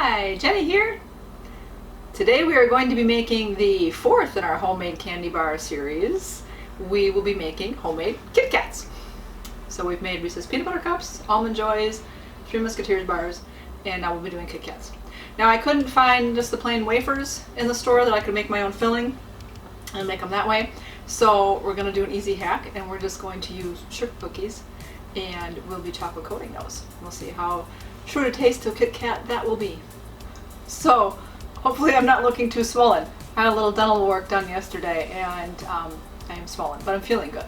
Hi, Jenny here. Today we are going to be making the fourth in our homemade candy bar series. We will be making homemade Kit Kats. So we've made Reese's peanut butter cups, Almond Joys, 3 Musketeers bars, and now we'll be doing Kit Kats. Now I couldn't find just the plain wafers in the store that I could make my own filling and make them that way. So we're going to do an easy hack, and we're just going to use sugar cookies, and we'll be chocolate coating those. We'll see how true to taste to Kit Kat that will be. So hopefully I'm not looking too swollen. I had a little dental work done yesterday, and I am swollen, but I'm feeling good.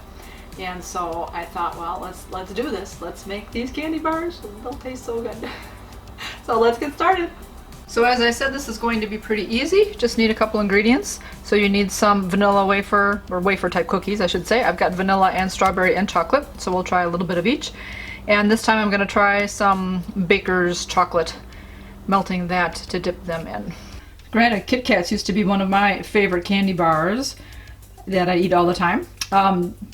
And so I thought, well, let's do this. Let's make these candy bars. They'll taste so good. So let's get started. So as I said, this is going to be pretty easy. Just need a couple ingredients. So you need some vanilla wafer, or wafer type cookies I should say. I've got vanilla and strawberry and chocolate, so we'll try a little bit of each. And this time I'm going to try some baker's chocolate, melting that to dip them in. Granted, Kit Kats used to be one of my favorite candy bars that I eat all the time.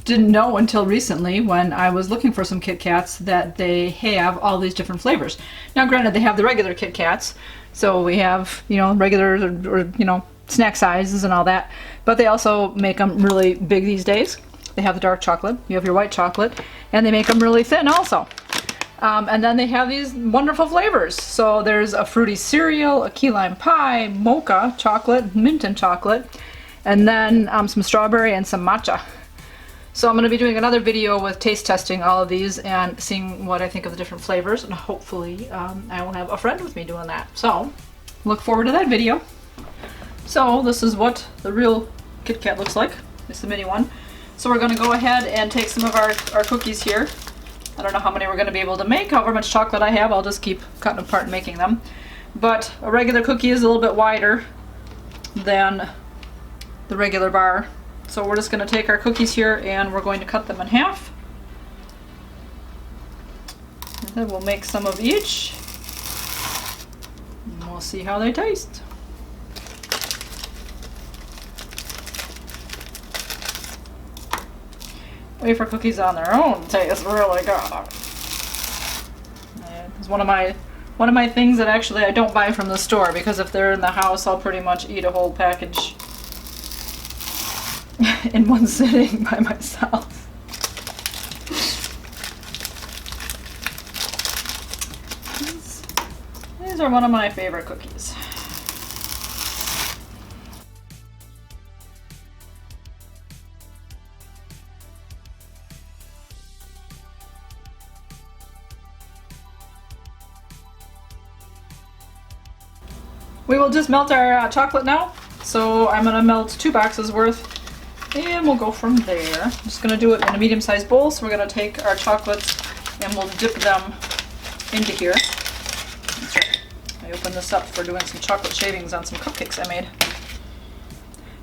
Didn't know until recently when I was looking for some Kit Kats that they have all these different flavors. Now granted, they have the regular Kit Kats, so we have, regular or snack sizes and all that, but they also make them really big these days. They have the dark chocolate, you have your white chocolate, and they make them really thin also. And then they have these wonderful flavors. So there's a fruity cereal, a key lime pie, mocha chocolate, mint and chocolate, and then some strawberry and some matcha. So I'm going to be doing another video with taste testing all of these and seeing what I think of the different flavors, and hopefully I will have a friend with me doing that. So look forward to that video. So this is what the real Kit Kat looks like. It's the mini one. So we're going to go ahead and take some of our cookies here. I don't know how many we're going to be able to make. However much chocolate I have, I'll just keep cutting apart and making them. But a regular cookie is a little bit wider than the regular bar. So we're just going to take our cookies here and we're going to cut them in half. And then we'll make some of each. And we'll see how they taste. Wafer cookies on their own taste really good. It's one of my things that actually I don't buy from the store, because if they're in the house, I'll pretty much eat a whole package in one sitting by myself. These are one of my favorite cookies. We will just melt our chocolate now. So I'm going to melt 2 boxes worth, and we'll go from there. I'm just going to do it in a medium-sized bowl. So we're going to take our chocolates and we'll dip them into here. That's right. I opened this up for doing some chocolate shavings on some cupcakes I made.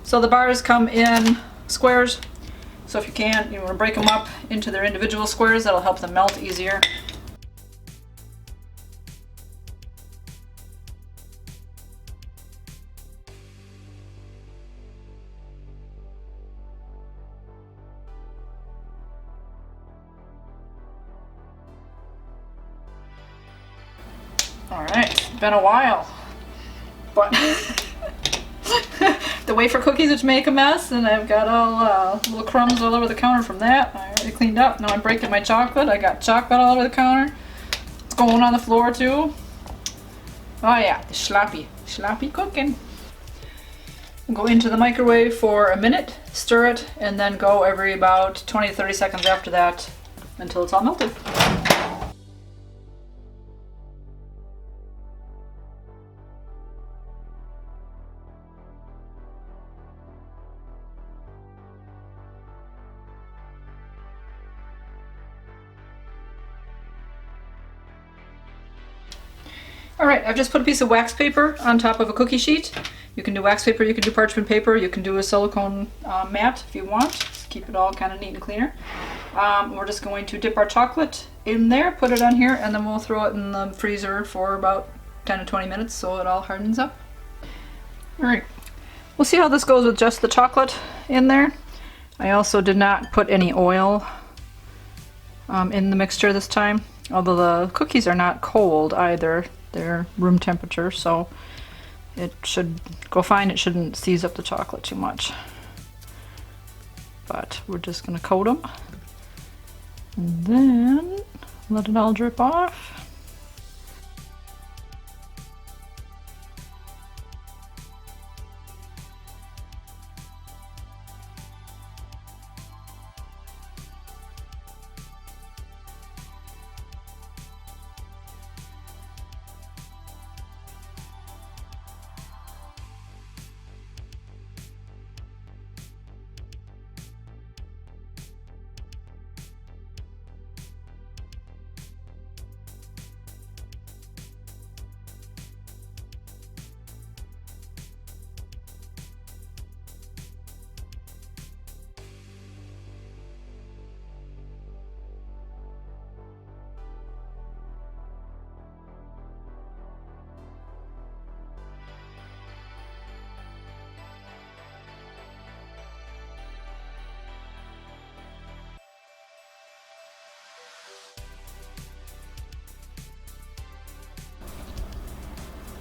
So the bars come in squares. So if you can, you want to break them up into their individual squares. That'll help them melt easier. Alright, it's been a while, but the wafer cookies, which make a mess, and I've got all little crumbs all over the counter from that. I already cleaned up. Now I'm breaking my chocolate. I got chocolate all over the counter. It's going on the floor too. Oh yeah, the sloppy cooking. We'll go into the microwave for a minute, stir it, and then go every about 20 to 30 seconds after that until it's all melted. Alright, I've just put a piece of wax paper on top of a cookie sheet. You can do wax paper, you can do parchment paper, you can do a silicone mat if you want. Just keep it all kind of neat and cleaner. We're just going to dip our chocolate in there, put it on here, and then we'll throw it in the freezer for about 10 to 20 minutes so it all hardens up. Alright, we'll see how this goes with just the chocolate in there. I also did not put any oil in the mixture this time, although the cookies are not cold either. They're room temperature, so it should go fine. It shouldn't seize up the chocolate too much. But we're just gonna coat them and then let it all drip off.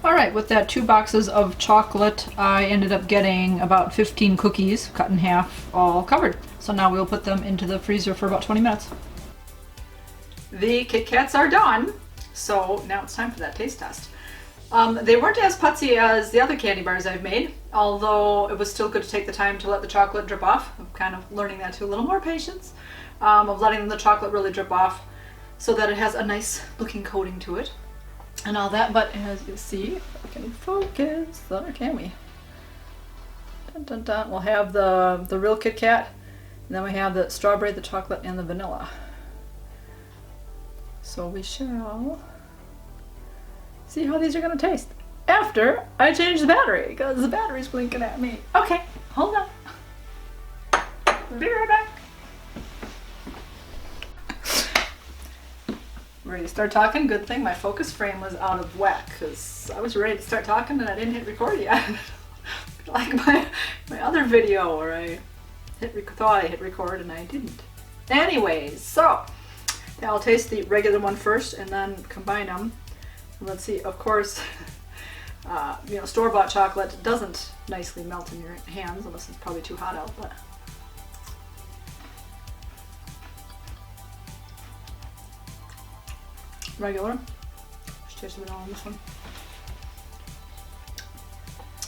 Alright, with that 2 boxes of chocolate, I ended up getting about 15 cookies cut in half, all covered. So now we'll put them into the freezer for about 20 minutes. The Kit Kats are done, so now it's time for that taste test. They weren't as putsy as the other candy bars I've made, although it was still good to take the time to let the chocolate drip off. I'm kind of learning that too, a little more patience of letting the chocolate really drip off so that it has a nice looking coating to it and all that. But as you see, if I can focus, or can we? Dun, dun, dun. We'll have the real Kit Kat, and then we have the strawberry, the chocolate, and the vanilla. So we shall see how these are going to taste after I change the battery, because the battery's blinking at me. Okay, hold on. Be right back. Ready to start talking? Good thing my focus frame was out of whack, because I was ready to start talking and I didn't hit record yet. Like my other video where I thought I hit record and I didn't. Anyways, so I'll taste the regular one first and then combine them. And let's see, of course, store-bought chocolate doesn't nicely melt in your hands unless it's probably too hot out, but regular. Just taste the vanilla on this one.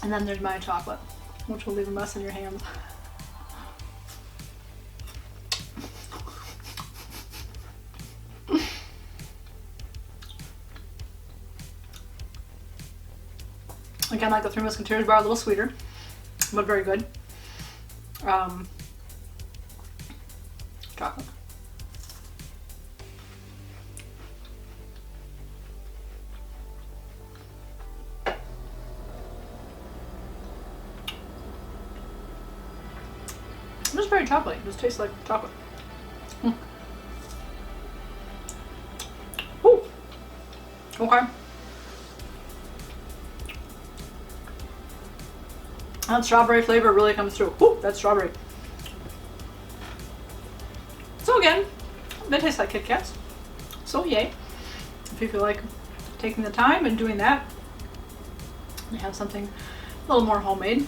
And then there's my chocolate, which will leave a mess in your hands. Again, like the 3 Musketeers bar, a little sweeter, but very good. Chocolate. It's very chocolatey. It just tastes like chocolate. Ooh. Okay. That strawberry flavor really comes through. Ooh, that's strawberry. So again, they taste like Kit Kats. So yay. If you feel like taking the time and doing that, you have something a little more homemade.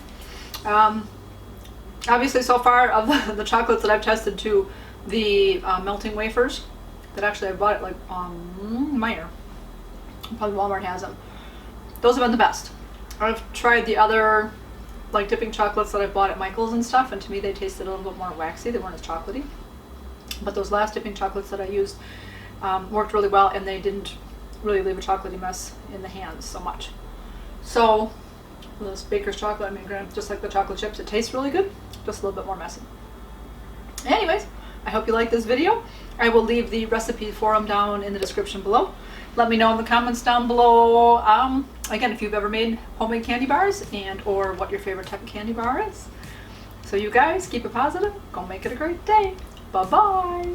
Obviously, so far of the chocolates that I've tested to the melting wafers, that actually I bought at like Meijer, probably Walmart has them. Those have been the best. I've tried the other like dipping chocolates that I've bought at Michael's and stuff, and to me they tasted a little bit more waxy. They weren't as chocolatey. But those last dipping chocolates that I used worked really well, and they didn't really leave a chocolatey mess in the hands so much. So this Baker's chocolate, I mean, just like the chocolate chips, it tastes really good, just a little bit more messy. Anyways, I hope you like this video. I will leave the recipe for them down in the description below. Let me know in the comments down below, again, if you've ever made homemade candy bars and or what your favorite type of candy bar is. So you guys, keep it positive. Go make it a great day. Bye-bye.